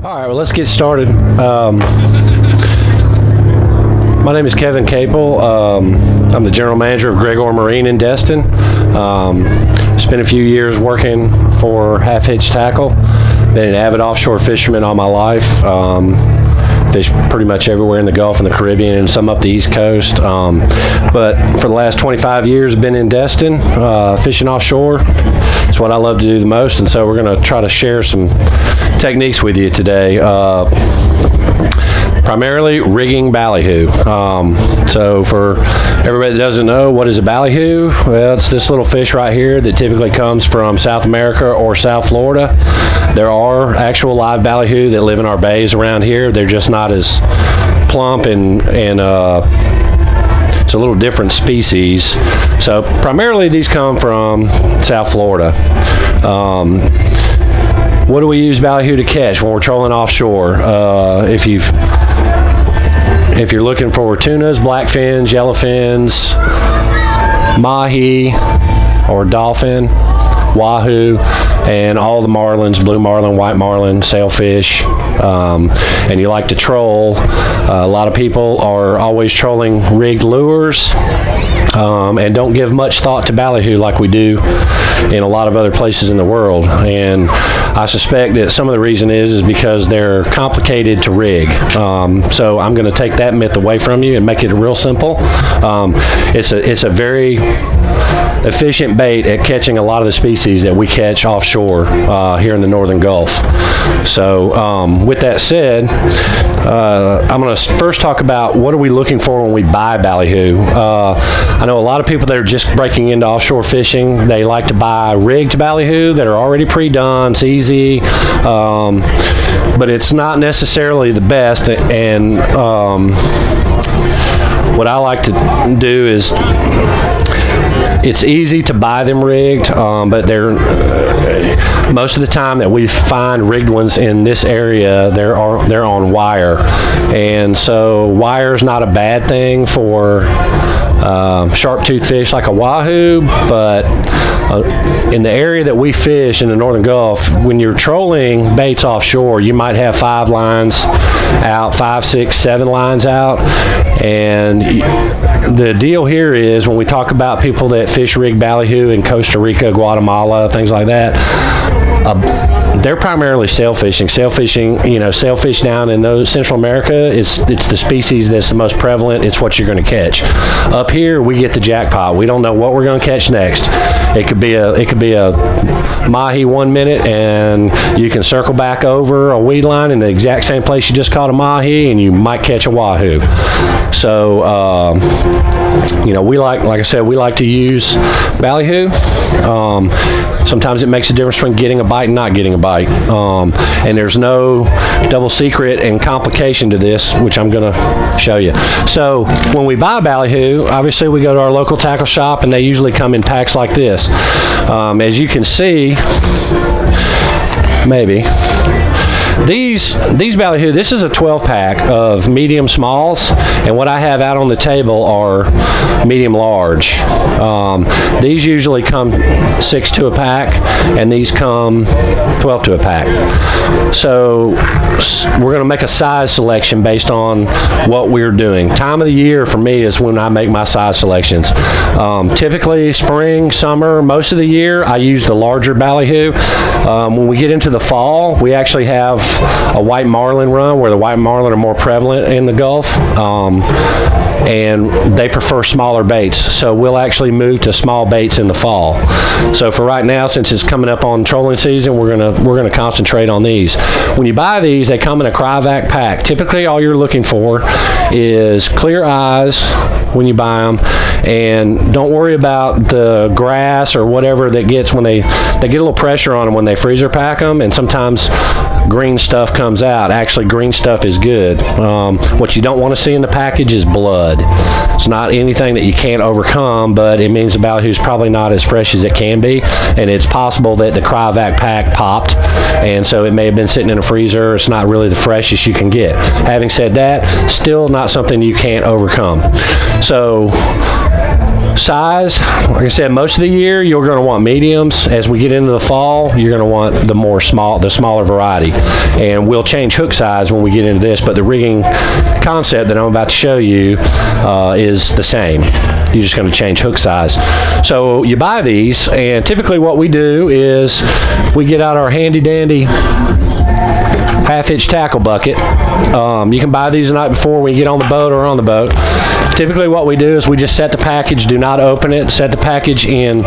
All right, well, let's get started. My name is Kevin Kaple. I'm the general manager of Gregor Marine in Destin. Spent a few years working for Hitch Tackle. Been an avid offshore fisherman all my life. Fished pretty much everywhere in the Gulf and the Caribbean and some up the East Coast. But for the last 25 years, I've been in Destin, fishing offshore. It's what I love to do the most, and so we're going to try to share some techniques with you today. Primarily rigging ballyhoo. So for everybody that doesn't know, what is a ballyhoo? Well, it's this little fish right here that typically comes from South America or South Florida. There are actual live ballyhoo that live in our bays around here. They're just not as plump and it's a little different species. So primarily these come from South Florida. What do we use ballyhoo to catch when we're trolling offshore? If you're looking for tunas, blackfins, yellowfins, mahi or dolphin, wahoo, and all the marlins, blue marlin, white marlin, sailfish, and you like to troll, a lot of people are always trolling rigged lures and don't give much thought to ballyhoo like we do in a lot of other places in the world. And I suspect that some of the reason is because they're complicated to rig. So I'm going to take that myth away from you and make it real simple. It's a very efficient bait at catching a lot of the species that we catch offshore here in the Northern Gulf. So with that said, I'm going to first talk about what are we looking for when we buy ballyhoo. I know a lot of people that are just breaking into offshore fishing, they like to buy rigged ballyhoo that are already pre-done. It's easy, but it's not necessarily the best. And what I like to do is, it's easy to buy them rigged, but they're most of the time that we find rigged ones in this area, they're on wire, and so wire is not a bad thing for sharp-toothed fish like a wahoo, but in the area that we fish in the Northern Gulf, when you're trolling baits offshore, you might have 5 lines out, 5, 6, 7 lines out, and the deal here is when we talk about people that fish rigged ballyhoo in Costa Rica, Guatemala, things like that, they're primarily sailfishing. Sailfish down in those Central America, it's the species that's the most prevalent. It's what you're going to catch. Up here, we get the jackpot. We don't know what we're going to catch next. It could be a mahi 1 minute, and you can circle back over a weed line in the exact same place you just caught a mahi, and you might catch a wahoo. So, like I said, we like to use ballyhoo. Sometimes it makes a difference between getting a bite and not getting a bite. And there's no double secret and complication to this, which I'm going to show you. So when we buy ballyhoo, obviously we go to our local tackle shop, and they usually come in packs like this. As you can see, maybe, these ballyhoo, this is a 12-pack of medium smalls, and what I have out on the table are medium large. These usually come 6 to a pack, and these come 12 to a pack. So we're going to make a size selection based on what we're doing. Time of the year for me is when I make my size selections. Typically spring, summer, most of the year I use the larger ballyhoo. When we get into the fall, we actually have a white marlin run where the white marlin are more prevalent in the Gulf, and they prefer smaller baits, so we'll actually move to small baits in the fall. So for right now, since it's coming up on trolling season, we're gonna concentrate on these. When you buy these, they come in a cryovac pack. Typically all you're looking for is clear eyes when you buy them, and don't worry about the grass or whatever that gets when they get a little pressure on them when they freezer pack them, and sometimes green stuff comes out. Actually, green stuff is good. What you don't want to see in the package is blood. It's not anything that you can't overcome, but it means the ballyhoo's probably not as fresh as it can be, and it's possible that the cryovac pack popped, and so it may have been sitting in a freezer. It's not really the freshest you can get. Having said that, still not something you can't overcome. So Size, like I said, most of the year you're going to want mediums. As we get into the fall, you're going to want the smaller variety. And we'll change hook size when we get into this, but the rigging concept that I'm about to show you is the same. You're just going to change hook size. So you buy these, and typically what we do is we get out our handy dandy half-inch tackle bucket. You can buy these the night before when you get on the boat or on the boat. Typically what we do is we just set the package, do not open it, set the package in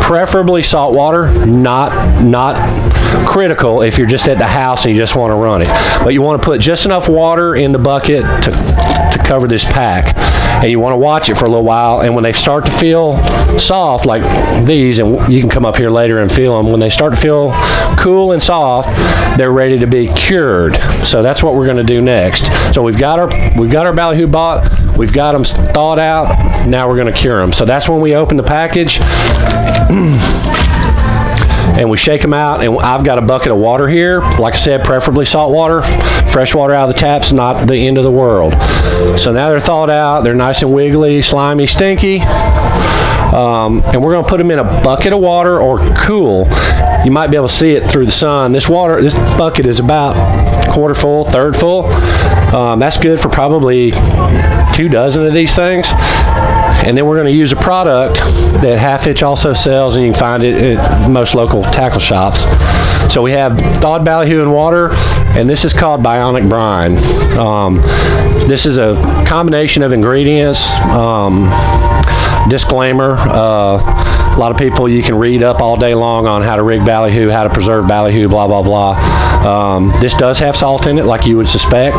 preferably salt water, not critical if you're just at the house and you just want to run it. But you want to put just enough water in the bucket to cover this pack. And you want to watch it for a little while, and when they start to feel soft like these, and you can come up here later and feel them, when they start to feel cool and soft, they're ready to be cured. So that's what we're going to do next. So we've got our Ballyhoo bought, we've got them thawed out, now we're going to cure them. So that's when we open the package and we shake them out, and I've got a bucket of water here. Like I said, preferably salt water. Fresh water out of the tap's not the end of the world. So now they're thawed out, they're nice and wiggly, slimy, stinky. And we're going to put them in a bucket of water or cool. You might be able to see it through the sun. This bucket is about quarter full, third full. That's good for probably 2 dozen of these things. And then we're going to use a product that Half Hitch also sells, and you can find it at most local tackle shops. So we have thawed Ballyhoo in water, and this is called Bionic Brine. This is a combination of ingredients. Disclaimer, a lot of people, you can read up all day long on how to rig Ballyhoo, how to preserve Ballyhoo, blah, blah, blah. This does have salt in it, like you would suspect.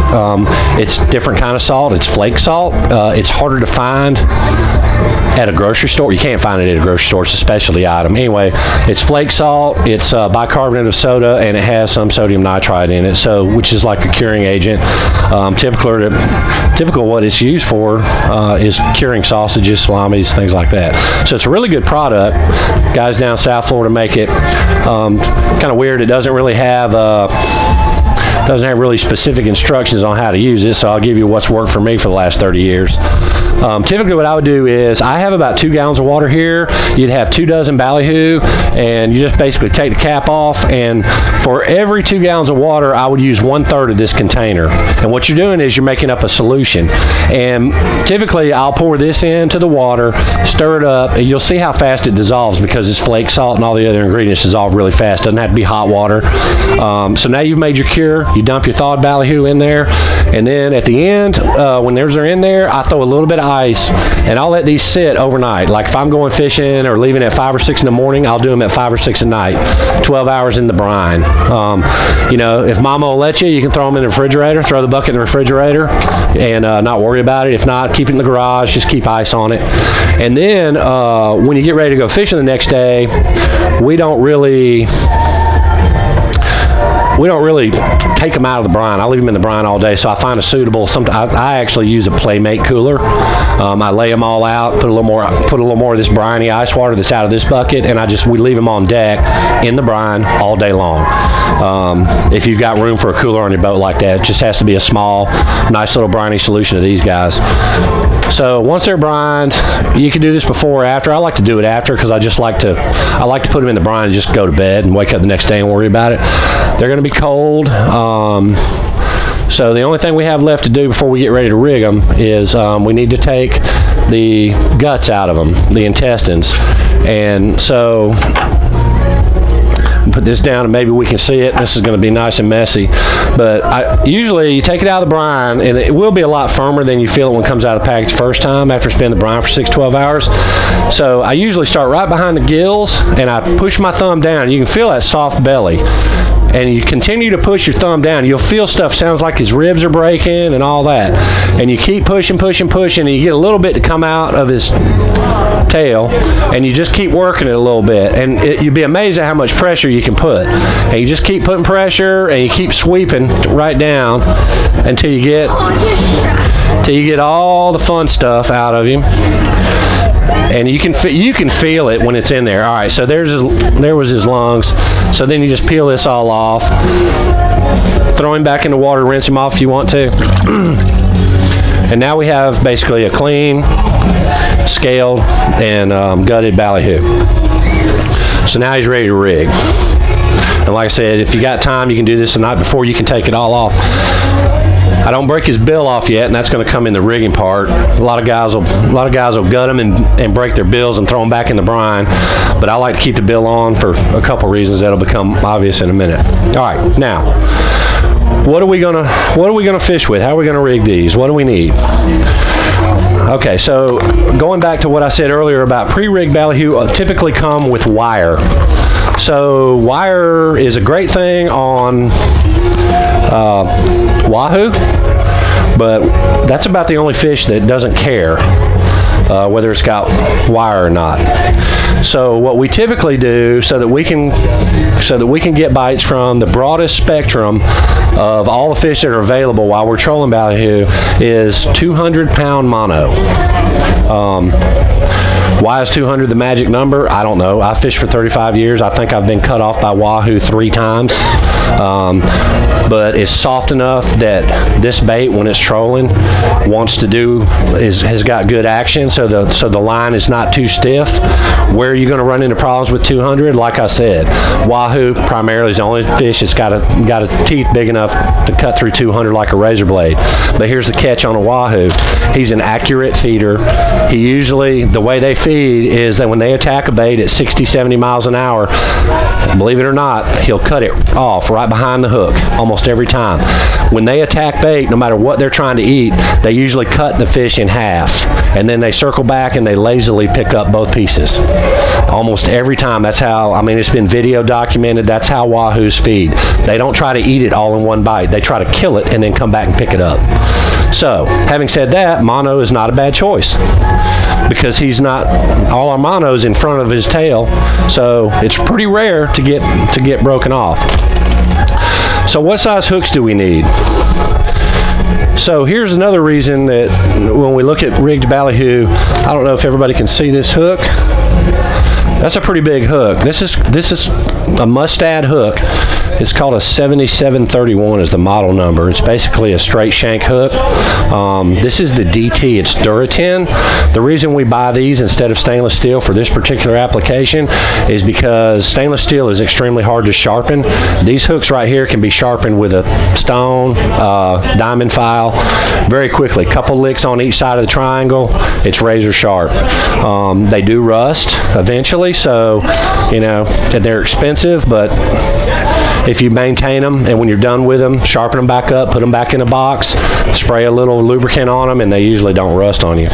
It's different kind of salt. It's flake salt. It's harder to find at a grocery store. You can't find it at a grocery store. It's a specialty item. Anyway, it's flake salt. It's bicarbonate of soda, and it has some sodium nitrite in it, so which is like a curing agent. Typical what it's used for is curing sausages, salamis, things like that. So it's a really good product. Guys down South Florida make it. Kind of weird. It doesn't really have really specific instructions on how to use it, so I'll give you what's worked for me for the last 30 years. Typically what I would do is I have about 2 gallons of water here. You'd have 2 dozen Ballyhoo, and you just basically take the cap off, and for every 2 gallons of water I would use 1/3 of this container. And what you're doing is you're making up a solution, and typically I'll pour this into the water, stir it up, and you'll see how fast it dissolves because it's flake salt and all the other ingredients dissolve really fast. Doesn't have to be hot water. So now you've made your cure. You dump your thawed Ballyhoo in there, and then at the end, when theirs are in there, I throw a little bit of ice, and I'll let these sit overnight. Like if I'm going fishing or leaving at 5 or 6 in the morning, I'll do them at 5 or 6 at night, 12 hours in the brine. If Mama will let you, you can throw them in the refrigerator, throw the bucket in the refrigerator, and not worry about it. If not, keep it in the garage, just keep ice on it. And then when you get ready to go fishing the next day, we don't really take them out of the brine. I leave them in the brine all day, so I find a suitable. I actually use a Playmate cooler. I lay them all out, put a little more of this briny ice water that's out of this bucket, and we leave them on deck in the brine all day long. If you've got room for a cooler on your boat like that, it just has to be a small, nice little briny solution of these guys. So once they're brined, you can do this before or after. I like to do it after because I like to put them in the brine and just go to bed and wake up the next day and worry about it. They're going to be cold. So the only thing we have left to do before we get ready to rig them is we need to take the guts out of them, the intestines. And so put this down and maybe we can see it. This is going to be nice and messy, but usually you take it out of the brine and it will be a lot firmer than you feel it when it comes out of the package first time after spinning the brine for 6-12 hours. So I usually start right behind the gills and I push my thumb down. You can feel that soft belly, and you continue to push your thumb down. You'll feel stuff sounds like his ribs are breaking and all that, and you keep pushing, and you get a little bit to come out of his tail, and you just keep working it a little bit, and you'd be amazed at how much pressure you can put. And you just keep putting pressure, and you keep sweeping right down until you get all the fun stuff out of him. And you can feel it when it's in there. All right, so there was his lungs. So then you just peel this all off, throw him back in the water, rinse him off if you want to. And now we have basically a clean, scaled, and gutted ballyhoo. So now he's ready to rig. And like I said, if you got time, you can do this the night before. You can take it all off. I don't break his bill off yet, and that's going to come in the rigging part. A lot of guys will gut them and break their bills and throw them back in the brine. But I like to keep the bill on for a couple reasons that'll become obvious in a minute. All right, now what are we gonna fish with? How are we gonna rig these? What do we need? Okay, so going back to what I said earlier about pre-rigged ballyhoo typically come with wire. So wire is a great thing on wahoo, but that's about the only fish that doesn't care whether it's got wire or not. So what we typically do so that we can get bites from the broadest spectrum of all the fish that are available while we're trolling ballyhoo is 200-pound mono. Why is 200 the magic number? I don't know. I fished for 35 years. I think I've been cut off by wahoo 3 times. But it's soft enough that this bait, when it's trolling, has got good action. So the line is not too stiff. Where are you going to run into problems with 200? Like I said, wahoo primarily is the only fish that's got a teeth big enough to cut through 200 like a razor blade. But here's the catch on a wahoo. He's an accurate feeder. The way they feed is that when they attack a bait at 60, 70 miles an hour, believe it or not, he'll cut it off right behind the hook almost every time. When they attack bait, no matter what they're trying to eat, they usually cut the fish in half, and then they circle back and they lazily pick up both pieces. Almost every time. That's how, it's been video documented, that's how wahoos feed. They don't try to eat it all in one bite. They try to kill it and then come back and pick it up. So, having said that, mono is not a bad choice because he's not, all our mono's in front of his tail, so it's pretty rare to get broken off. So what size hooks do we need? So here's another reason that when we look at rigged ballyhoo, I don't know if everybody can see this hook. That's a pretty big hook. This is a mustad hook. It's called a 7731 is the model number. It's basically a straight shank hook. This is the DT. It's Duratin. The reason we buy these instead of stainless steel for this particular application is because stainless steel is extremely hard to sharpen. These hooks right here can be sharpened with a stone, diamond file very quickly. Couple licks on each side of the triangle. It's razor sharp. They do rust eventually, so they're expensive, but if you maintain them and when you're done with them, sharpen them back up, put them back in a box, spray a little lubricant on them, and they usually don't rust on you.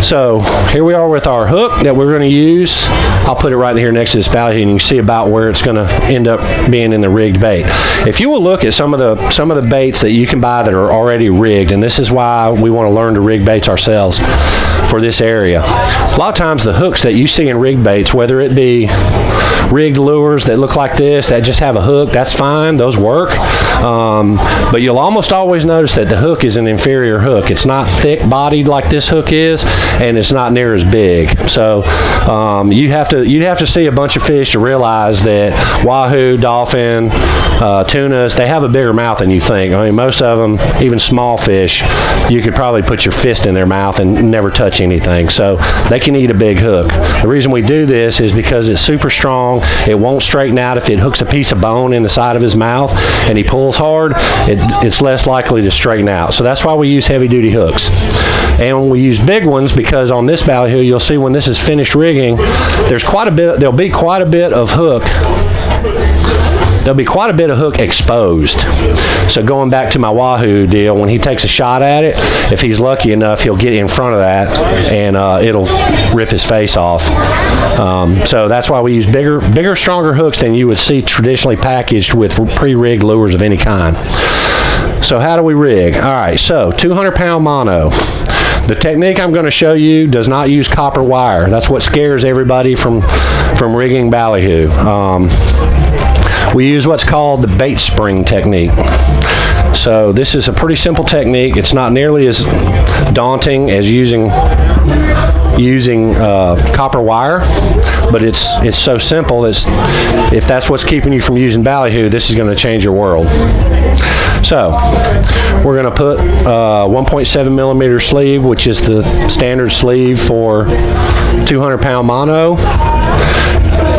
So here we are with our hook that we're going to use. I'll put it right here next to this ballyhoo, and you can see about where it's going to end up being in the rigged bait. If you will look at some of the baits that you can buy that are already rigged, and this is why we want to learn to rig baits ourselves for this area. A lot of times the hooks that you see in rigged baits, whether it be rigged lures that look like this that just have a hook, that's fine, those work, but you'll almost always notice that the hook is an inferior hook. It's not thick bodied like this hook is, and it's not near as big. So you'd have to see a bunch of fish to realize that wahoo, dolphin, tunas, they have a bigger mouth than you think. Most of them, even small fish, you could probably put your fist in their mouth and never touch anything. So they can eat a big hook. The reason we do this is because it's super strong. It won't straighten out if it hooks a piece of bone in the side of his mouth and he pulls hard. It's less likely to straighten out. So that's why we use heavy duty hooks. And we use big ones because on this ballyhoo, you'll see when this is finished rigging, there'll be quite a bit of hook. There'll be quite a bit of hook exposed. So going back to my wahoo deal, when he takes a shot at it, if he's lucky enough, he'll get in front of that and it'll rip his face off. So that's why we use bigger, stronger hooks than you would see traditionally packaged with pre-rigged lures of any kind. So how do we rig? All right, so 200-pound mono. The technique I'm going to show you does not use copper wire. That's what scares everybody from rigging ballyhoo. We use what's called the bait spring technique. So this is a pretty simple technique. It's not nearly as daunting as using using copper wire, but it's so simple that if that's what's keeping you from using Ballyhoo, this is going to change your world. So we're going to put 1.7 millimeter sleeve, which is the standard sleeve for 200-pound mono,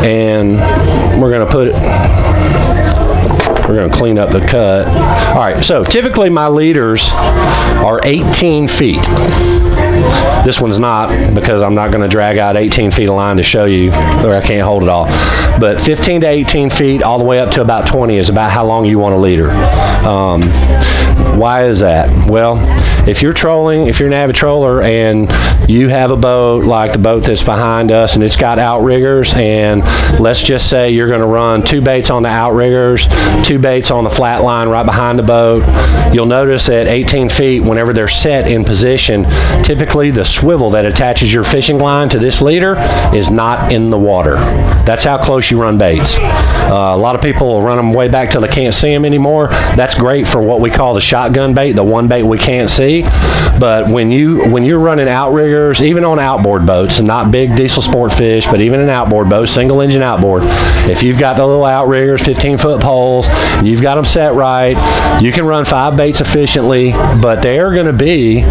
and we're going to clean up the cut. All right, so typically my leaders are 18 feet. This one's not, because I'm not going to drag out 18 feet of line to show you, or I can't hold it all. But 15 to 18 feet, all the way up to about 20 is about how long you want a leader. Why is that? Well, if you're trolling, if you're an avid troller and you have a boat like the boat that's behind us and it's got outriggers, and let's just say you're going to run 2 baits on the outriggers, 2 baits on the flat line right behind the boat, you'll notice that 18 feet, whenever they're set in position, typically the swivel that attaches your fishing line to this leader is not in the water. That's how close you run baits. A lot of people will run them way back till they can't see them anymore. That's great for what we call the shotgun bait, the one bait we can't see. But when you're running outriggers, even on outboard boats, and not big diesel sport fish, but even an outboard boat, single engine outboard, if you've got the little outriggers, 15-foot poles, and you've got them set right, you can run 5 baits efficiently, but they are going to be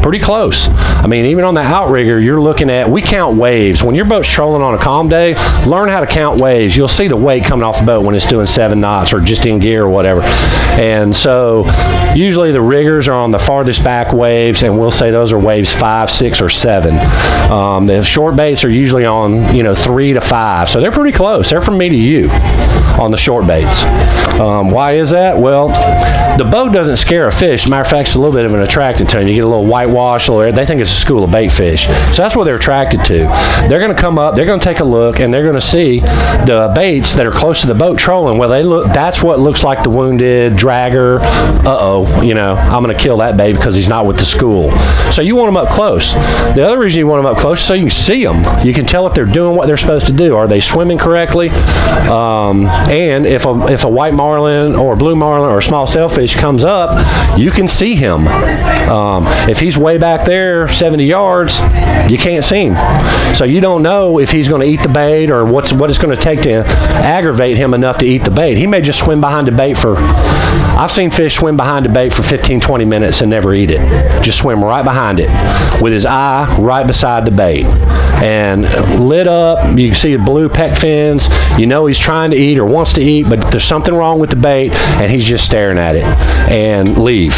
pretty close. I mean, even on the outrigger, you're looking at, we count waves. When your boat's trolling on a calm day, learn how to count waves. You'll see the weight coming off the boat when it's doing 7 knots or just in gear or whatever. And so usually the riggers are on the farthest back waves, and we'll say those are waves 5, 6, or 7. The short baits are usually on 3 to 5, so they're pretty close. They're from me to you on the short baits. Why is that? Well, the boat doesn't scare a fish. Matter of fact, it's a little bit of an attractant to them. You get a little whitewash, they think it's a school of bait fish. So that's what they're attracted to. They're going to come up, they're going to take a look, and they're going to see the baits that are close to the boat trolling. Well, that's what looks like the wounded dragger. I'm going to kill that bait because he's not with the school. So you want them up close. The other reason you want them up close is so you can see them. You can tell if they're doing what they're supposed to do. Are they swimming correctly? And if a white marlin or blue marlin or a small sailfish comes up, you can see him. If he's way back there 70 yards, you can't see him. So you don't know if he's going to eat the bait or what it's going to take to aggravate him enough to eat the bait. He may just swim behind the bait I've seen fish swim behind the bait for 15, 20 minutes and never eat it. Just swim right behind it with his eye right beside the bait. And lit up, you can see the blue pec fins. You know he's trying to eat or wants to eat, but there's something wrong with the bait, and he's just staring at it and leave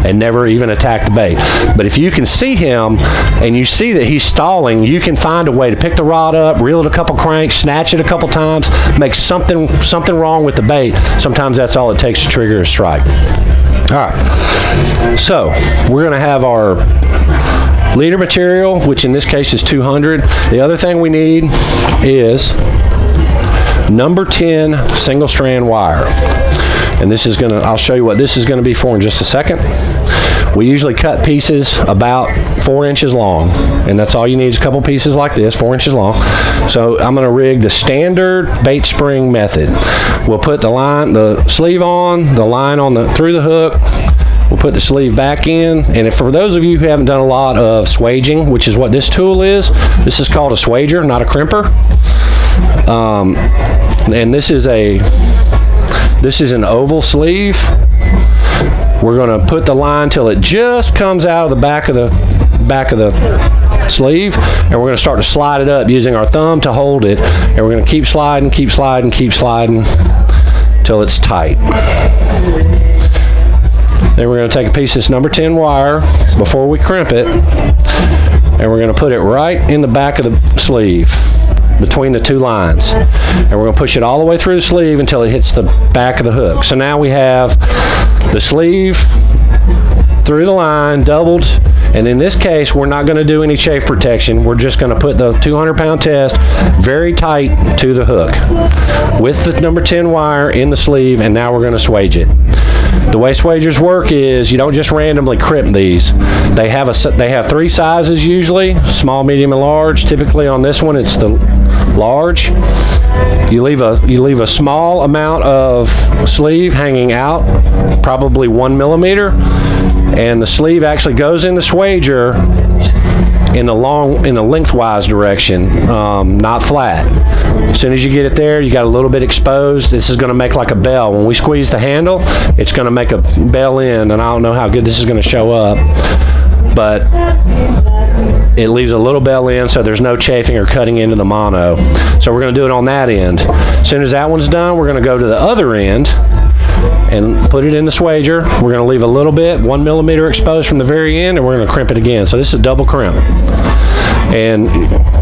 and never even attack the bait. But if you can see him and you see that he's stalling, you can find a way to pick the rod up, reel it a couple cranks, snatch it a couple times, make something wrong with the bait. Sometimes that's all it takes to trigger a strike. All right, so we're going to have our leader material, which in this case is 200. The other thing we need is number 10 single strand wire. And this is I'll show you what this is going to be for in just a second. We usually cut pieces about 4 inches long, and that's all you need is a couple pieces like this, 4 inches long. So I'm going to rig the standard bait spring method. We'll put the sleeve on, the line through the hook. We'll put the sleeve back in, and for those of you who haven't done a lot of swaging, which is what this tool is, this is called a swager, not a crimper. And this is an oval sleeve. We're going to put the line till it just comes out of the back of the sleeve, and we're going to start to slide it up using our thumb to hold it, and we're going to keep sliding till it's tight. Then we're going to take a piece of this number 10 wire before we crimp it, and we're going to put it right in the back of the sleeve between the 2 lines, and we're going to push it all the way through the sleeve until it hits the back of the hook. So now we have the sleeve through the line doubled, and in this case we're not going to do any chafe protection. We're just going to put the 200-pound test very tight to the hook with the number 10 wire in the sleeve, and now we're going to swage it. The way swagers work is you don't just randomly crimp these. They have 3 sizes usually, small, medium, and large. Typically on this one it's the large. You leave a small amount of sleeve hanging out, probably 1 millimeter, and the sleeve actually goes in the swager in the lengthwise direction, not flat. As soon as you get it there, you got a little bit exposed. This is going to make like a bell. When we squeeze the handle, it's going to make a bell end, and I don't know how good this is going to show up, but it leaves a little bell end so there's no chafing or cutting into the mono. So we're going to do it on that end. As soon as that one's done, we're going to go to the other end and put it in the swager. We're going to leave a little bit, 1 millimeter exposed from the very end, and we're going to crimp it again. So this is a double crimp. And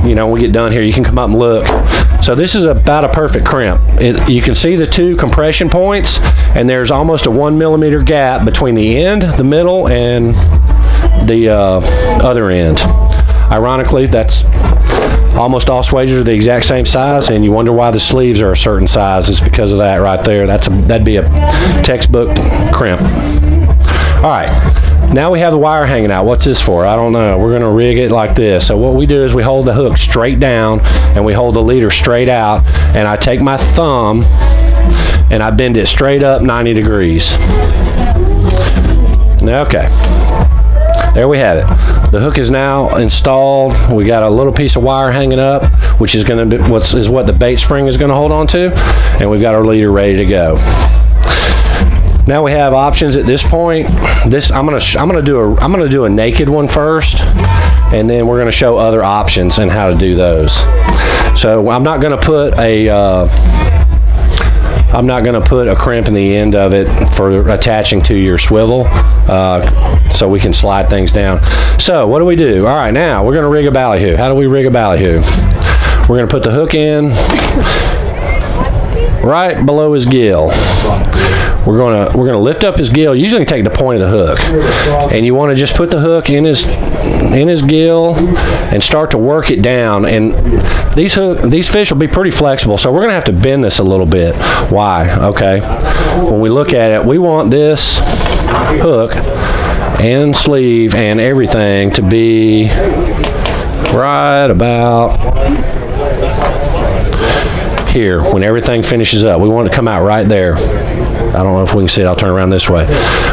you know, when we get done here, you can come up and look. So this is about a perfect crimp. You can see the two compression points, and there's almost a 1 millimeter gap between the end, the middle, and the other end. Ironically, that's almost all swagers are the exact same size, and you wonder why the sleeves are a certain size. It's because of that right there. That'd be a textbook crimp. All right, now we have the wire hanging out. What's this for? I don't know. We're going to rig it like this. So what we do is we hold the hook straight down, and we hold the leader straight out, and I take my thumb and I bend it straight up 90 degrees. Okay. There we have it. The hook is now installed. We got a little piece of wire hanging up, which is going to be what the bait spring is going to hold on to, and we've got our leader ready to go. Now we have options at this point. I'm gonna do a naked one first, and then we're going to show other options and how to do those. So I'm not going to put a crimp in the end of it for attaching to your swivel, so we can slide things down. So what do we do? All right, now we're going to rig a ballyhoo. How do we rig a ballyhoo? We're going to put the hook in right below his gill. We're gonna lift up his gill. Usually take the point of the hook, and you want to just put the hook in his gill and start to work it down. And these fish will be pretty flexible, so we're gonna have to bend this a little bit. Why? Okay. When we look at it, we want this hook and sleeve and everything to be right about here. When everything finishes up, we want it to come out right there. I don't know if we can see it. I'll turn around this way.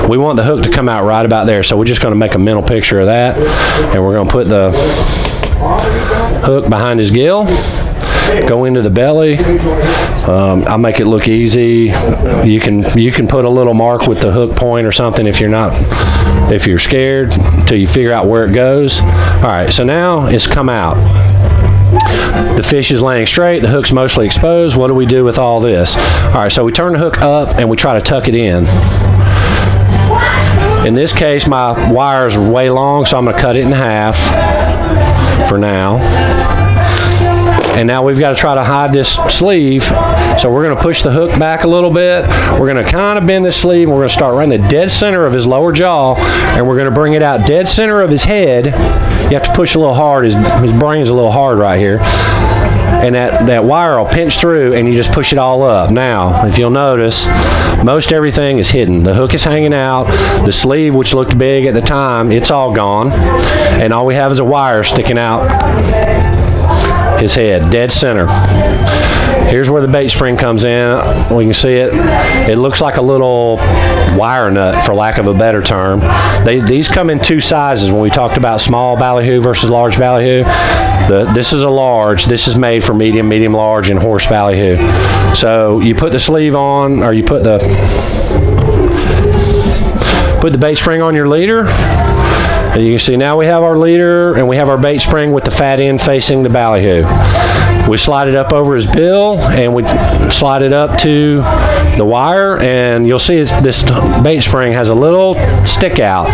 We want the hook to come out right about there, so we're just going to make a mental picture of that, and we're going to put the hook behind his gill, go into the belly. I'll make it look easy. You can put a little mark with the hook point or something if you're scared, till you figure out where it goes. All right, so now it's come out. The fish is laying straight, the hook's mostly exposed. What do we do with all this? All right, so we turn the hook up and we try to tuck it in. In this case, my wire is way long, so I'm going to cut it in half for now. And now we've got to try to hide this sleeve. So we're going to push the hook back a little bit. We're going to kind of bend the sleeve, and we're going to start right in the dead center of his lower jaw, and we're going to bring it out dead center of his head. You have to push a little hard. His brain's a little hard right here. And that wire will pinch through, and you just push it all up. Now, if you'll notice, most everything is hidden. The hook is hanging out. The sleeve, which looked big at the time, it's all gone. And all we have is a wire sticking out his head, dead center. Here's where the bait spring comes in. We can see it. It looks like a little wire nut, for lack of a better term. These come in two sizes. When we talked about small ballyhoo versus large ballyhoo, this is a large. This is made for medium, large, and horse ballyhoo. So you put the sleeve on, or you put the bait spring on your leader. And you can see now we have our leader, and we have our bait spring with the fat end facing the ballyhoo. We slide it up over his bill, and we slide it up to the wire, and you'll see this bait spring has a little stick out.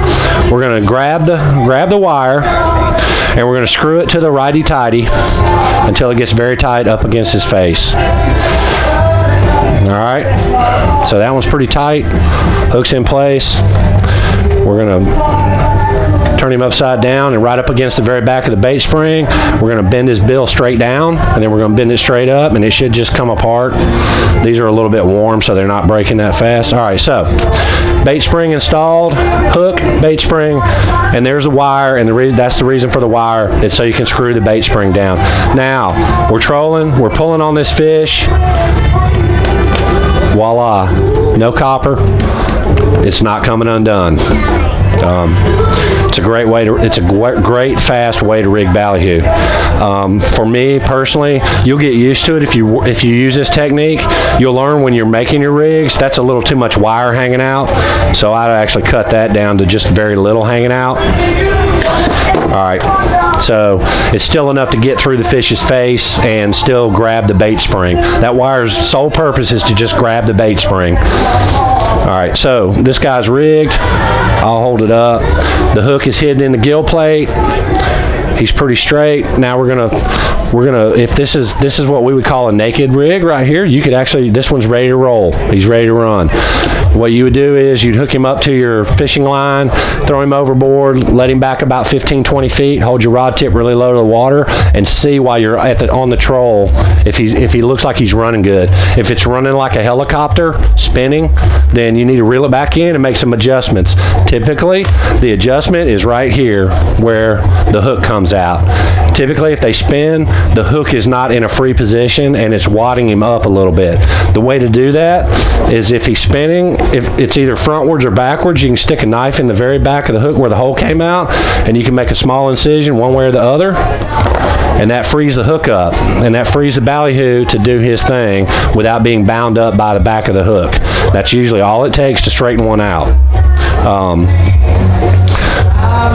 We're going to grab the wire, and we're going to screw it to the righty-tighty until it gets very tight up against his face. All right, so that one's pretty tight. Hook's in place. We're going to turn him upside down and right up against the very back of the bait spring. We're going to bend his bill straight down, and then we're going to bend it straight up, and it should just come apart. These are a little bit warm, so they're not breaking that fast. All right, so bait spring installed, hook, bait spring, and there's a wire, and that's the reason for the wire. It's so you can screw the bait spring down. Now, we're trolling, we're pulling on this fish. Voila, no copper. It's not coming undone. It's a great way to. It's a great, fast way to rig ballyhoo. For me personally, you'll get used to it if you use this technique. You'll learn when you're making your rigs. That's a little too much wire hanging out, so I'd actually cut that down to just very little hanging out. All right, so it's still enough to get through the fish's face and still grab the bait spring. That wire's sole purpose is to just grab the bait spring. All right, so this guy's rigged. I'll hold it up. The hook is hidden in the gill plate. He's pretty straight. Now we're gonna if this is what we would call a naked rig right here, you could actually, this one's ready to roll. He's ready to run. What you would do is you'd hook him up to your fishing line, throw him overboard, let him back about 15-20 feet, hold your rod tip really low to the water, and see while you're on the troll if he looks like he's running good. If it's running like a helicopter spinning, then you need to reel it back in and make some adjustments. Typically, the adjustment is right here where the hook comes out. Typically, if they spin, the hook is not in a free position and it's wadding him up a little bit. The way to do that is if he's spinning, if it's either frontwards or backwards, you can stick a knife in the very back of the hook where the hole came out, and you can make a small incision one way or the other, and that frees the hook up, and that frees the ballyhoo to do his thing without being bound up by the back of the hook. That's usually all it takes to straighten one out.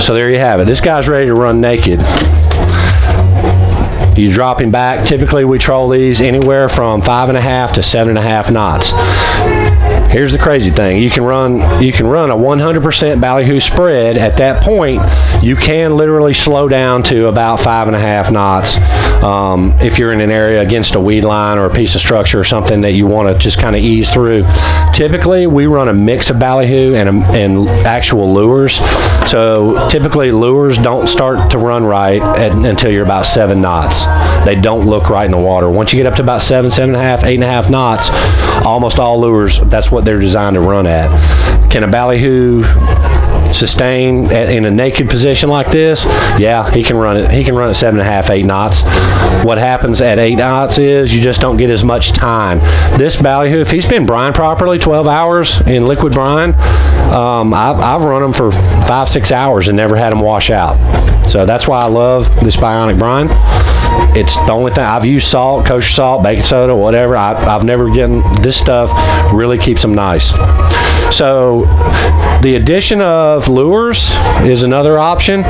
So there you have it. This guy's ready to run naked. You drop him back. Typically we troll these anywhere from 5.5 to 7.5 knots. Here's the crazy thing. You can run a 100% ballyhoo spread. At that point, you can literally slow down to about 5.5 knots if you're in an area against a weed line or a piece of structure or something that you want to just kind of ease through. Typically, we run a mix of ballyhoo and actual lures. So typically, lures don't start to run right until you're about 7 knots. They don't look right in the water. Once you get up to about 7.5, 8.5 knots, almost all lures, that's what they're designed to run at. Can a ballyhoo sustain in a naked position like this? Yeah, he can run it. He can run at 7.5, 8 knots. What happens at 8 knots is you just don't get as much time. This ballyhoo, if he's been brined properly, 12 hours in liquid brine, I've run them for 5-6 hours and never had them wash out. So that's why I love this bionic brine. It's the only thing. I've used salt, kosher salt, baking soda, whatever. I've never gotten, this stuff really keeps them nice. So the addition of lures is another option.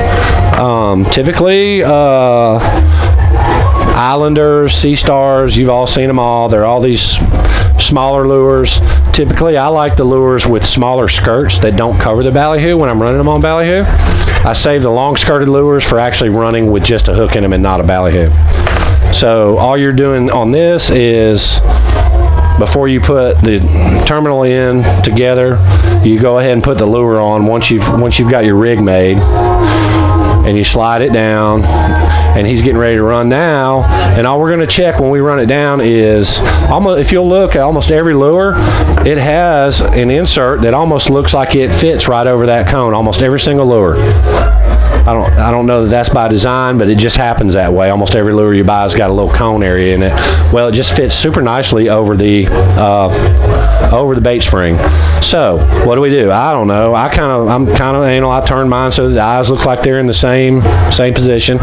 Typically, Islanders, Sea Stars, you've all seen them all. They're all these smaller lures. Typically, I like the lures with smaller skirts that don't cover the ballyhoo when I'm running them on ballyhoo. I save the long skirted lures for actually running with just a hook in them and not a ballyhoo. So all you're doing on this is, before you put the terminal in together, you go ahead and put the lure on once you've got your rig made, and you slide it down, and he's getting ready to run now. And all we're going to check when we run it down is, if you'll look at almost every lure, it has an insert that almost looks like it fits right over that cone. Almost every single lure. I don't know that that's by design, but it just happens that way. Almost every lure you buy has got a little cone area in it. Well, it just fits super nicely over the bait spring. So what do we do? I don't know. I'm kind of anal. I turn mine so the eyes look like they're in the same position.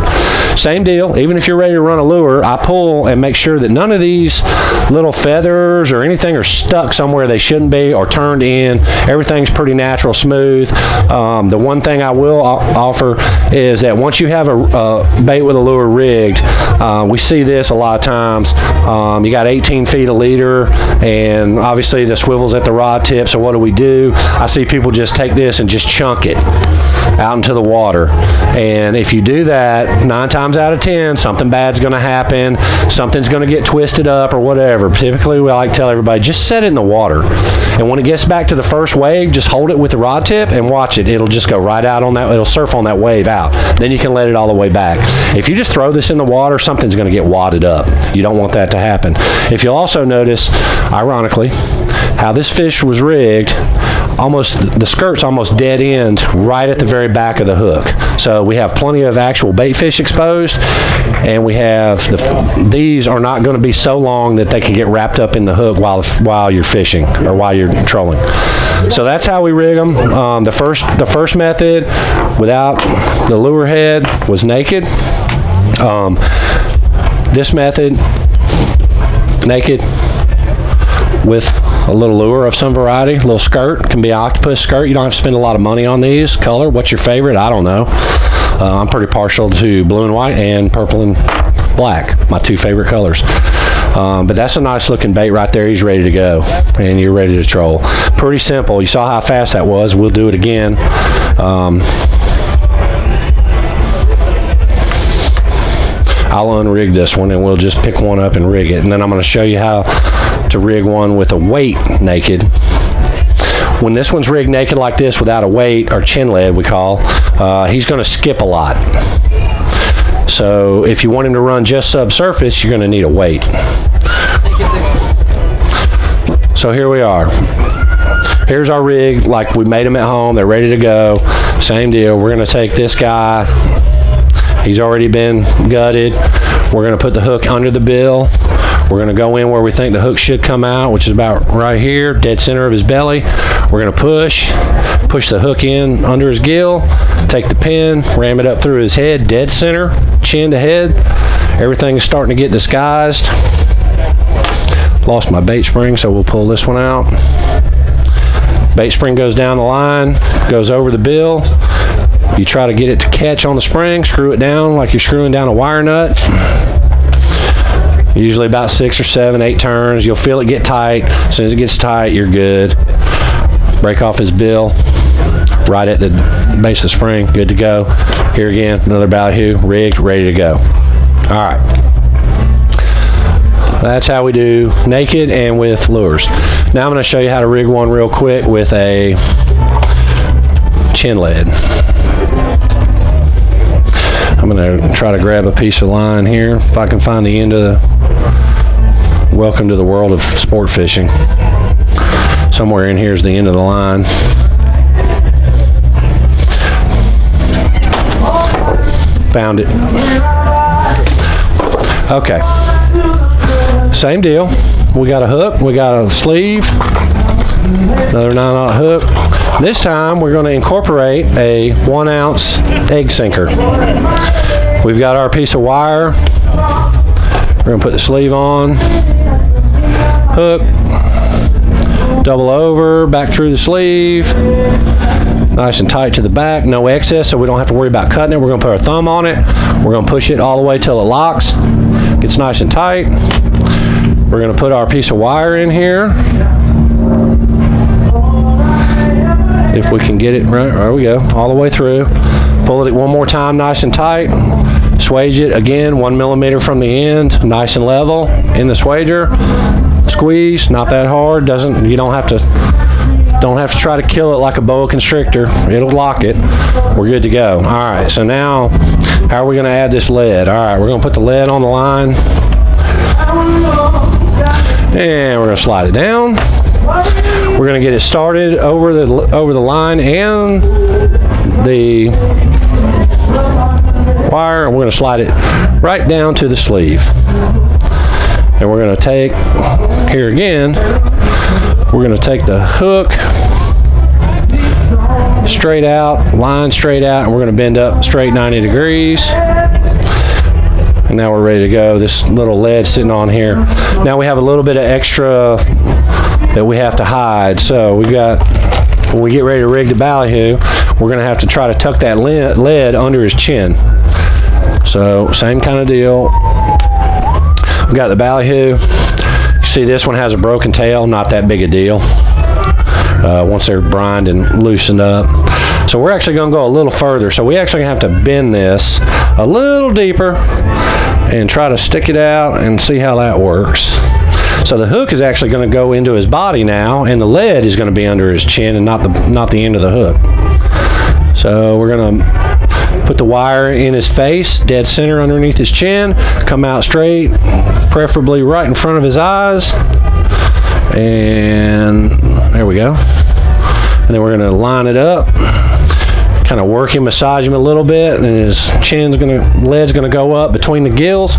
Same deal. Even if you're ready to run a lure, I pull and make sure that none of these little feathers or anything are stuck somewhere they shouldn't be or turned in. Everything's pretty natural, smooth. The one thing I will offer is that once you have a bait with a lure rigged, we see this a lot of times. You got 18 feet a leader, and obviously the swivel's at the rod tip. So what do? I see people just take this and just chunk it out into the water. And if you do that, 9 times out of 10, something bad's going to happen. Something's going to get twisted up or whatever. Typically, we like to tell everybody, just set it in the water. And when it gets back to the first wave, just hold it with the rod tip and watch it. It'll just go right out on that. It'll surf on that wave out. Then you can let it all the way back. If you just throw this in the water, something's going to get wadded up. You don't want that to happen. If you'll also notice, ironically, How this fish was rigged, the skirt's almost dead end right at the very back of the hook. So we have plenty of actual bait fish exposed, and we have these are not going to be so long that they can get wrapped up in the hook while you're fishing or while you're trolling. So that's how we rig them. The first method without the lure head was naked. This method, naked with a little lure of some variety, a little skirt, can be an octopus skirt. You don't have to spend a lot of money on these. Color, what's your favorite? I don't know. I'm pretty partial to blue and white and purple and black, my two favorite colors. But that's a nice looking bait right there. He's ready to go, and you're ready to troll. Pretty simple. You saw how fast that was. We'll do it again. I'll unrig this one, and we'll just pick one up and rig it. And then I'm going to show you how to rig one with a weight naked. When this one's rigged naked like this without a weight, or chin lead we call, he's going to skip a lot. So if you want him to run just subsurface, you're going to need a weight. So here we are. Here's our rig, like we made them at home. They're ready to go. Same deal. We're going to take this guy. He's already been gutted. We're going to put the hook under the bill. We're going to go in where we think the hook should come out, which is about right here, dead center of his belly. We're going to push the hook in under his gill, take the pin, ram it up through his head, dead center, chin to head. Everything's starting to get disguised. Lost my bait spring, so we'll pull this one out. Bait spring goes down the line, goes over the bill. You try to get it to catch on the spring, screw it down like you're screwing down a wire nut. Usually about 6 or 7, 8 turns. You'll feel it get tight. As soon as it gets tight, you're good. Break off his bill right at the base of the spring. Good to go. Here again, another ballyhoo, rigged, ready to go. All right. That's how we do naked and with lures. Now I'm going to show you how to rig one real quick with a chin lead. I'm going to try to grab a piece of line here, if I can find the end of the welcome to the world of sport fishing. Somewhere in here is the end of the line. Found it. Okay. Same deal. We got a hook, we got a sleeve, another 9/0 hook. This time we're going to incorporate a 1 ounce egg sinker. We've got our piece of wire. We're going to put the sleeve on, hook, double over, back through the sleeve, nice and tight to the back, no excess, so we don't have to worry about cutting it. We're going to put our thumb on it. We're going to push it all the way till it locks, gets nice and tight. We're going to put our piece of wire in here. If we can get it right, there we go, all the way through. Pull it one more time, nice and tight. Swage it again, 1 millimeter from the end, nice and level in the swager. Squeeze, not that hard. You don't have to try to kill it like a boa constrictor. It'll lock it. We're good to go. All right, so now how are we going to add this lead? All right, we're going to put the lead on the line, and we're going to slide it down. We're going to get it started over the line and the wire, and we're going to slide it right down to the sleeve. And we're going to take, here again, we're going to take the hook straight out, line straight out, and we're going to bend up straight 90 degrees. And now we're ready to go. This little lead sitting on here. Now we have a little bit of extra that we have to hide. So when we get ready to rig the ballyhoo, we're going to have to try to tuck that lead under his chin. So same kind of deal. We got the ballyhoo. You see this one has a broken tail, not that big a deal. Once they're brined and loosened up. So we're actually going to go a little further. So we actually have to bend this a little deeper and try to stick it out and see how that works. So the hook is actually going to go into his body now, and the lead is going to be under his chin and not the end of the hook. So we're going to put the wire in his face, dead center underneath his chin, come out straight, preferably right in front of his eyes, And there we go. And then we're going to line it up, kind of work him, massage him a little bit, and his lead's going to go up between the gills.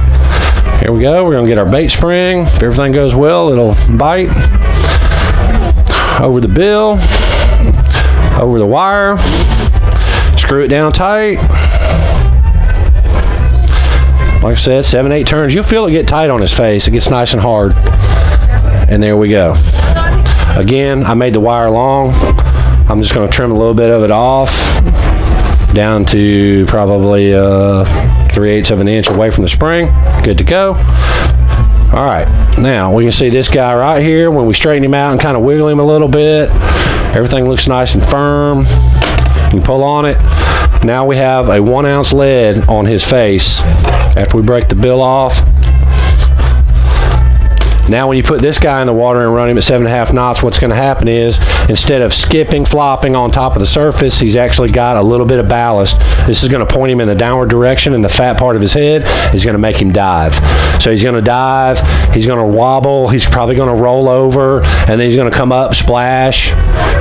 Here we go. We're going to get our bait spring. If everything goes well, it'll bite. Over the bill, over the wire, screw it down tight. Like I said, 7-8 turns. You'll feel it get tight on his face. It gets nice and hard. And there we go. Again, I made the wire long. I'm just going to trim a little bit of it off down to probably 3/8 of an inch away from the spring. Good to go. All right, now we can see this guy right here. When we straighten him out and kind of wiggle him a little bit, everything looks nice and firm. You can pull on it. Now we have a 1 ounce lead on his face after we break the bill off. Now when you put this guy in the water and run him at 7.5 knots, what's going to happen is, instead of skipping, flopping on top of the surface, he's actually got a little bit of ballast. This is going to point him in the downward direction, and the fat part of his head is going to make him dive. So he's going to dive, he's going to wobble, he's probably going to roll over, and then he's going to come up, splash.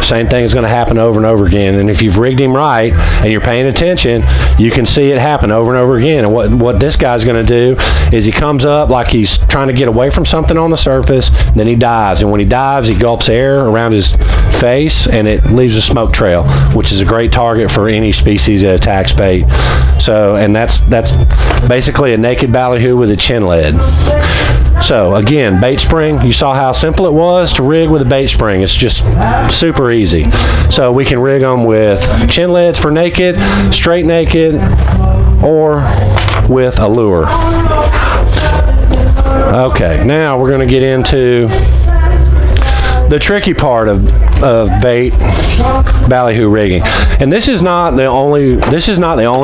Same thing is going to happen over and over again. And if you've rigged him right and you're paying attention, you can see it happen over and over again. And what this guy's going to do is he comes up like he's trying to get away from something on the surface, then he dives, and when he dives, he gulps air around his face, and it leaves a smoke trail, which is a great target for any species that attacks bait. So, and that's basically a naked ballyhoo with a chin lead. So again, bait spring, you saw how simple it was to rig with a bait spring. It's just super easy. So we can rig them with chin leads for naked, straight naked, or with a lure. Okay, now we're going to get into the tricky part of bait ballyhoo rigging, and this is not the only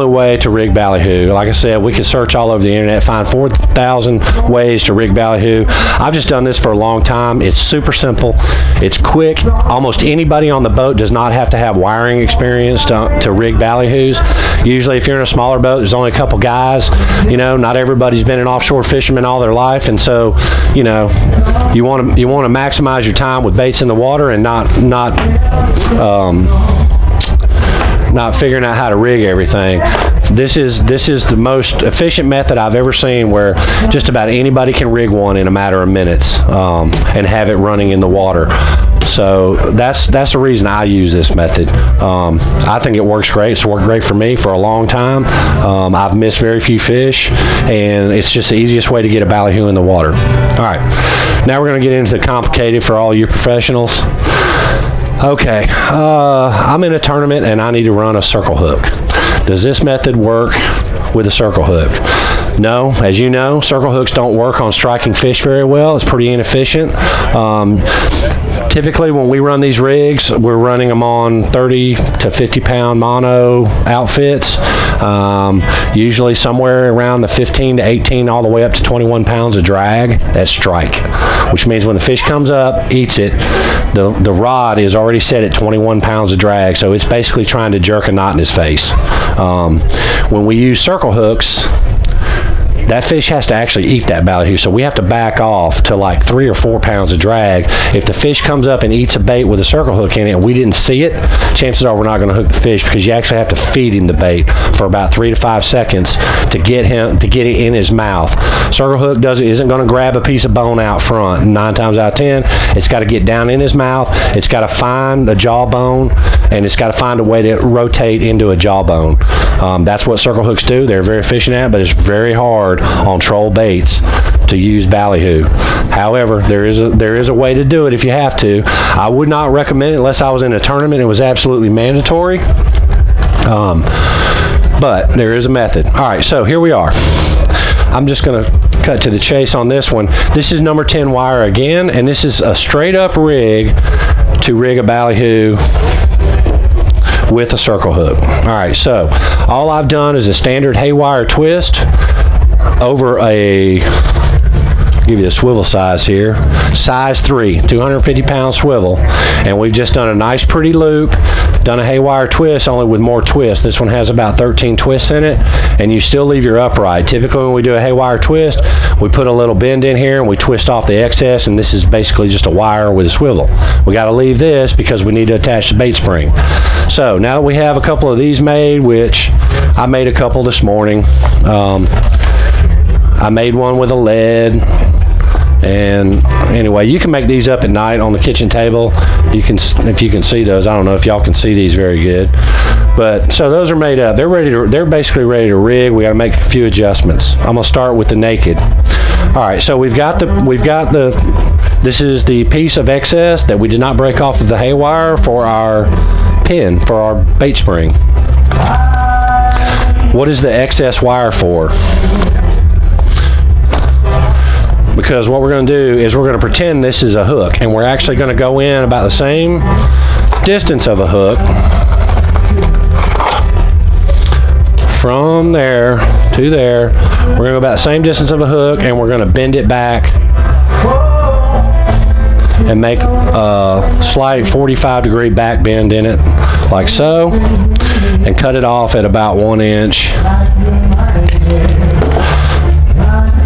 way to rig ballyhoo. Like I said, we could search all over the internet, find 4,000 ways to rig ballyhoo. I've just done this for a long time. It's super simple. It's quick. Almost anybody on the boat does not have to have wiring experience to rig ballyhoos. Usually, if you're in a smaller boat, there's only a couple guys. You know, not everybody's been an offshore fisherman all their life, and so you know, you want to maximize your time with baits in the water and not figuring out how to rig everything. This is the most efficient method I've ever seen, where just about anybody can rig one in a matter of minutes and have it running in the water. So that's the reason I use this method. I think it works great. It's worked great for me for a long time. I've missed very few fish, and it's just the easiest way to get a ballyhoo in the water. All right, now we're going to get into the complicated for all you professionals. Okay, I'm in a tournament and I need to run a circle hook. Does this method work with a circle hook? No, as you know, circle hooks don't work on striking fish very well. It's pretty inefficient. Typically when we run these rigs, we're running them on 30 to 50 pound mono outfits, usually somewhere around the 15 to 18 all the way up to 21 pounds of drag. That's strike, which means when the fish comes up, eats it, the rod is already set at 21 pounds of drag, so it's basically trying to jerk a knot in his face. When we use circle hooks, that fish has to actually eat that ballyhoo, so we have to back off to like 3 or 4 pounds of drag. If the fish comes up and eats a bait with a circle hook in it and we didn't see it, chances are we're not going to hook the fish, because you actually have to feed him the bait for about 3 to 5 seconds to get it in his mouth. Circle hook isn't going to grab a piece of bone out front. 9 times out of 10, it's got to get down in his mouth. It's got to find a jawbone, and it's got to find a way to rotate into a jawbone. That's what circle hooks do. They're very efficient at it, but it's very hard on troll baits to use ballyhoo. However, there is a way to do it if you have to. I would not recommend it unless I was in a tournament and it was absolutely mandatory. But there is a method. All right, so here we are. I'm just going to cut to the chase on this one. This is number 10 wire again, and this is a straight up rig to rig a ballyhoo with a circle hook. All right, so all I've done is a standard haywire twist over a give you the swivel size here. Size 3, 250-pound swivel. And we've just done a nice pretty loop, done a haywire twist, only with more twists. This one has about 13 twists in it, and you still leave your upright. Typically when we do a haywire twist, we put a little bend in here and we twist off the excess, and this is basically just a wire with a swivel. We got to leave this because we need to attach the bait spring. So now that we have a couple of these made, which I made a couple this morning, I made one with a lead, and anyway, you can make these up at night on the kitchen table. You can, if you can see those. I don't know if y'all can see these very good, but so those are made up. They're basically ready to rig. We got to make a few adjustments. I'm gonna start with the naked. All right, so this is the piece of excess that we did not break off of the haywire for our pin, for our bait spring. What is the excess wire for? Because what we're going to do is we're going to pretend this is a hook, and we're actually going to go in about the same distance of a hook from there to there. We're going to go about the same distance of a hook, and we're going to bend it back and make a slight 45-degree back bend in it, like so, and cut it off at about 1 inch.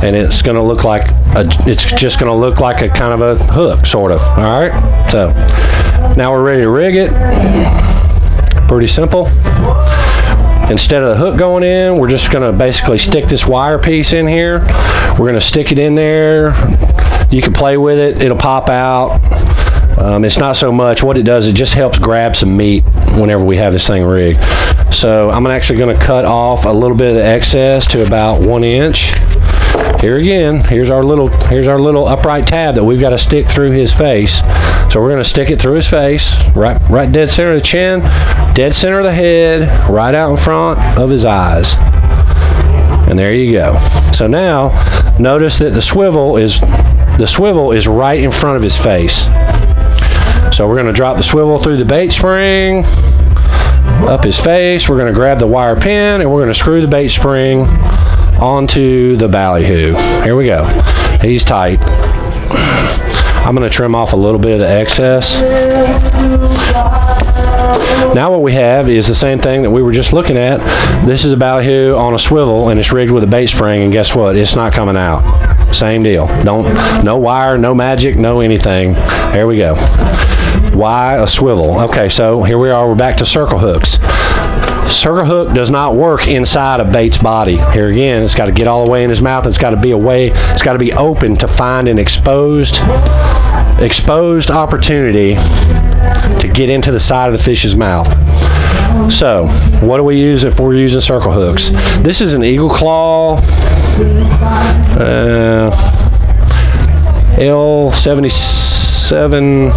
And it's going to look like it's just going to look like a kind of a hook, sort of. All right. So now we're ready to rig it. Pretty simple. Instead of the hook going in, we're just going to basically stick this wire piece in here. We're going to stick it in there. You can play with it. It'll pop out. It's not so much. What it does, it just helps grab some meat whenever we have this thing rigged. So I'm actually going to cut off a little bit of the excess to about 1 inch. Here again, here's our little upright tab that we've got to stick through his face. So we're going to stick it through his face, right dead center of the chin, dead center of the head, right out in front of his eyes. And there you go. So now, notice that the swivel is right in front of his face. So we're going to drop the swivel through the bait spring, up his face. We're going to grab the wire pin, and we're going to screw the bait spring onto the ballyhoo. Here we go. He's tight. I'm going to trim off a little bit of the excess. Now what we have is the same thing that we were just looking at. This is a ballyhoo on a swivel, and it's rigged with a bait spring, and guess what? It's not coming out. Same deal. No wire, no magic, no anything. There we go. Why a swivel? Okay, so here we are. We're back to circle hooks. Circle hook does not work inside a bait's body. Here again, it's got to get all the way in his mouth. It's got to be it's got to be open to find an exposed opportunity to get into the side of the fish's mouth. So, what do we use if we're using circle hooks? This is an Eagle Claw L77.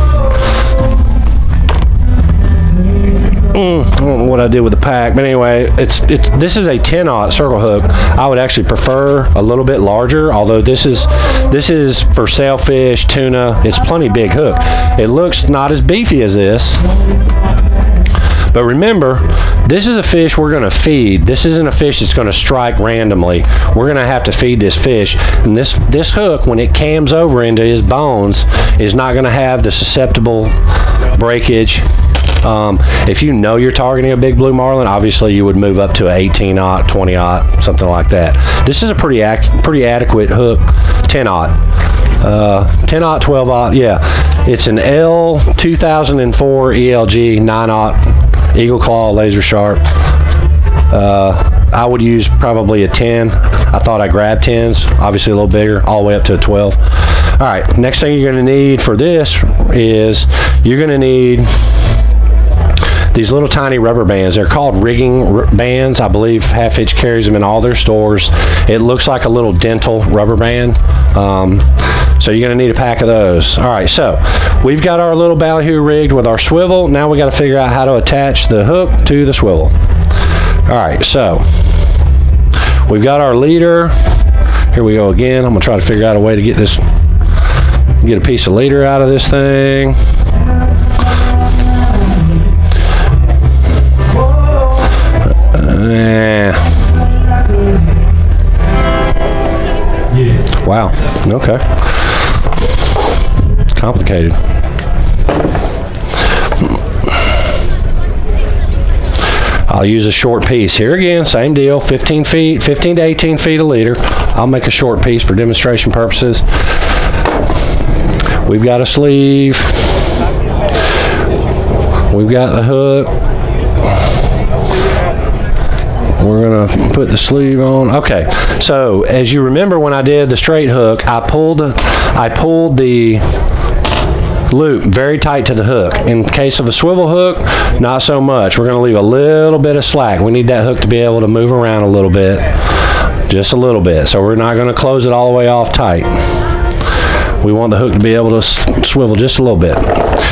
I don't know what I did with the pack, but anyway, this is a 10-aught circle hook. I would actually prefer a little bit larger, although this is for sailfish, tuna. It's plenty big hook. It looks not as beefy as this, but remember, this is a fish we're going to feed. This isn't a fish that's going to strike randomly. We're going to have to feed this fish, and this hook, when it cams over into his bones, is not going to have the susceptible breakage. If you know you're targeting a big blue marlin, obviously you would move up to an 18-aught, 20-aught, something like that. This is a pretty adequate hook, 10-aught. 10-aught, 12-aught, yeah. It's an L2004 ELG 9-aught Eagle Claw laser sharp. I would use probably a 10. I thought I grabbed 10s, obviously a little bigger, all the way up to a 12. All right, next thing you're going to need for this is you're going to need these little tiny rubber bands. They're called rigging bands. I believe Half Hitch carries them in all their stores. It looks like a little dental rubber band. So you're going to need a pack of those. All right, so we've got our little ballyhoo rigged with our swivel. Now we got to figure out how to attach the hook to the swivel. All right, so we've got our leader. Here we go again. I'm going to try to figure out a way to get a piece of leader out of this thing. Wow. Okay. complicated. I'll use a short piece. Here again, same deal, 15 to 18 feet a leader. I'll make a short piece for demonstration purposes. We've got a sleeve. We've got the hook. We're gonna put the sleeve on. Okay, so as you remember when I did the straight hook, I pulled the loop very tight to the hook. In case of a swivel hook, not so much. We're going to leave a little bit of slack. We need that hook to be able to move around a little bit, just a little bit. So we're not going to close it all the way off tight. We want the hook to be able to swivel just a little bit.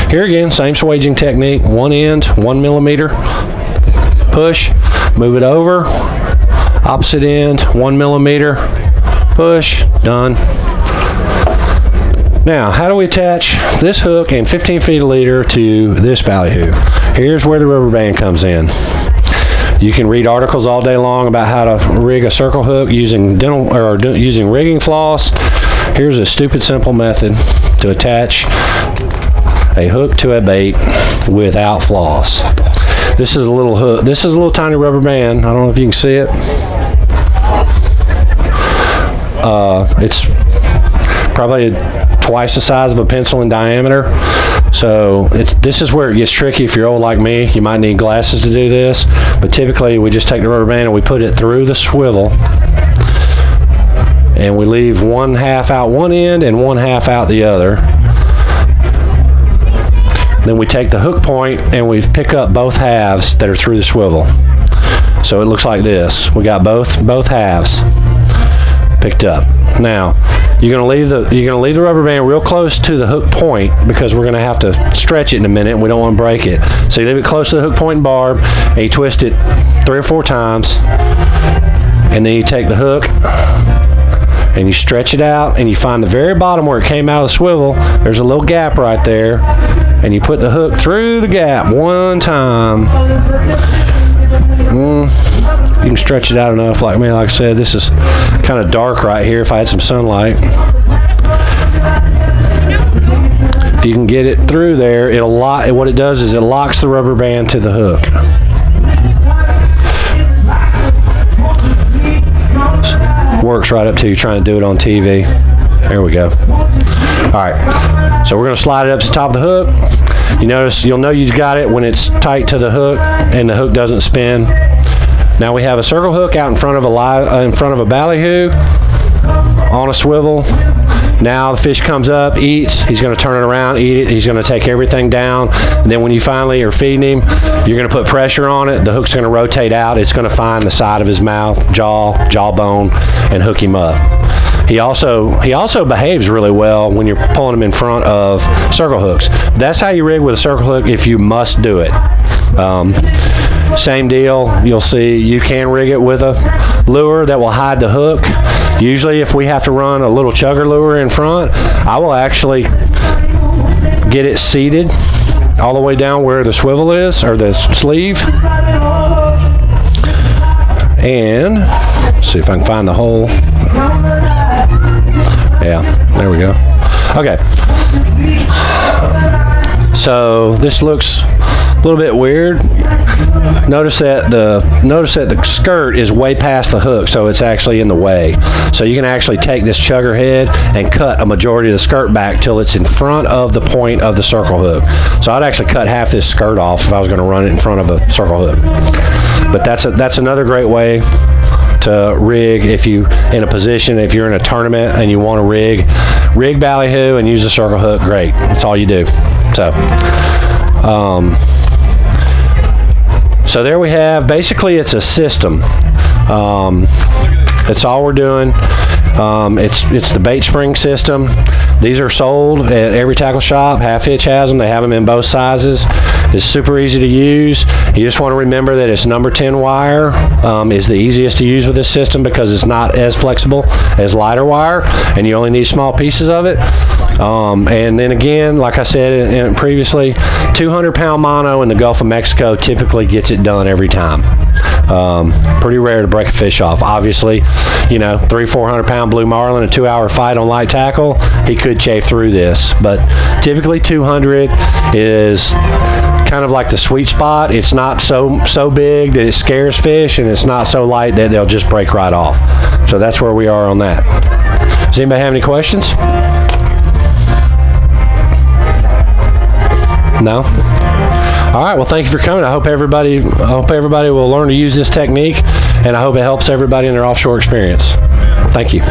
Here again, same swaging technique. One end, 1 millimeter, push, move it over. Opposite end, 1 millimeter, push, done. Now, how do we attach this hook and 15 feet a leader to this ballyhoo? Here's where the rubber band comes in. You can read articles all day long about how to rig a circle hook using using rigging floss. Here's a stupid simple method to attach a hook to a bait without floss. This is a little hook. This is a little tiny rubber band. I don't know if you can see it. It's probably twice the size of a pencil in diameter. So this is where it gets tricky. If you're old like me, you might need glasses to do this. But typically, we just take the rubber band and we put it through the swivel, and we leave 1/2 out one end and 1/2 out the other. Then we take the hook point and we pick up both halves that are through the swivel. So it looks like this. We got both halves picked up. Now, you're gonna leave the rubber band real close to the hook point because we're gonna have to stretch it in a minute and we don't want to break it. So you leave it close to the hook point and barb, and you twist it 3 or 4 times, and then you take the hook and you stretch it out, and you find the very bottom where it came out of the swivel. There's a little gap right there, and you put the hook through the gap one time. You can stretch it out enough, like me. Like I said, this is kind of dark right here. If I had some sunlight, if you can get it through there, it'll lock. What it does is it locks the rubber band to the hook. Works right up to you trying to do it on TV. There we go. All right, so we're going to slide it up to the top of the hook. You'll know you've got it when it's tight to the hook and the hook doesn't spin. Now we have a circle hook out in front of a ballyhoo on a swivel. Now the fish comes up, eats. He's going to turn it around, eat it. He's going to take everything down. And then when you finally are feeding him, you're going to put pressure on it. The hook's going to rotate out. It's going to find the side of his mouth, jawbone, and hook him up. He also behaves really well when you're pulling him in front of circle hooks. That's how you rig with a circle hook if you must do it. Same deal. You'll see you can rig it with a lure that will hide the hook. Usually if we have to run a little chugger lure in front, I will actually get it seated all the way down where the swivel is, or the sleeve. And let's see if I can find the hole. Yeah, there we go. Okay. So this looks a little bit weird. Notice that the skirt is way past the hook, so it's actually in the way. So you can actually take this chugger head and cut a majority of the skirt back till it's in front of the point of the circle hook. So I'd actually cut half this skirt off if I was going to run it in front of a circle hook. But that's another great way to rig if you're in a tournament and you want to rig ballyhoo and use a circle hook. Great, that's all you do. So there we have, basically it's a system. That's all we're doing. It's the bait spring system. These are sold at every tackle shop. Half Hitch has them. They have them in both sizes. It's super easy to use. You just want to remember that it's number 10 wire is the easiest to use with this system because it's not as flexible as lighter wire, and you only need small pieces of it. And then again, like I said previously, 200-pound mono in the Gulf of Mexico typically gets it done every time. Pretty rare to break a fish off. Obviously, 300-400-pound blue marlin, a 2-hour fight on light tackle, he could chafe through this. But typically 200 is kind of like the sweet spot. It's not so big that it scares fish, and it's not so light that they'll just break right off. So that's where we are on that. Does anybody have any questions? No? All right, well, thank you for coming. I hope everybody will learn to use this technique, and I hope it helps everybody in their offshore experience. Thank you.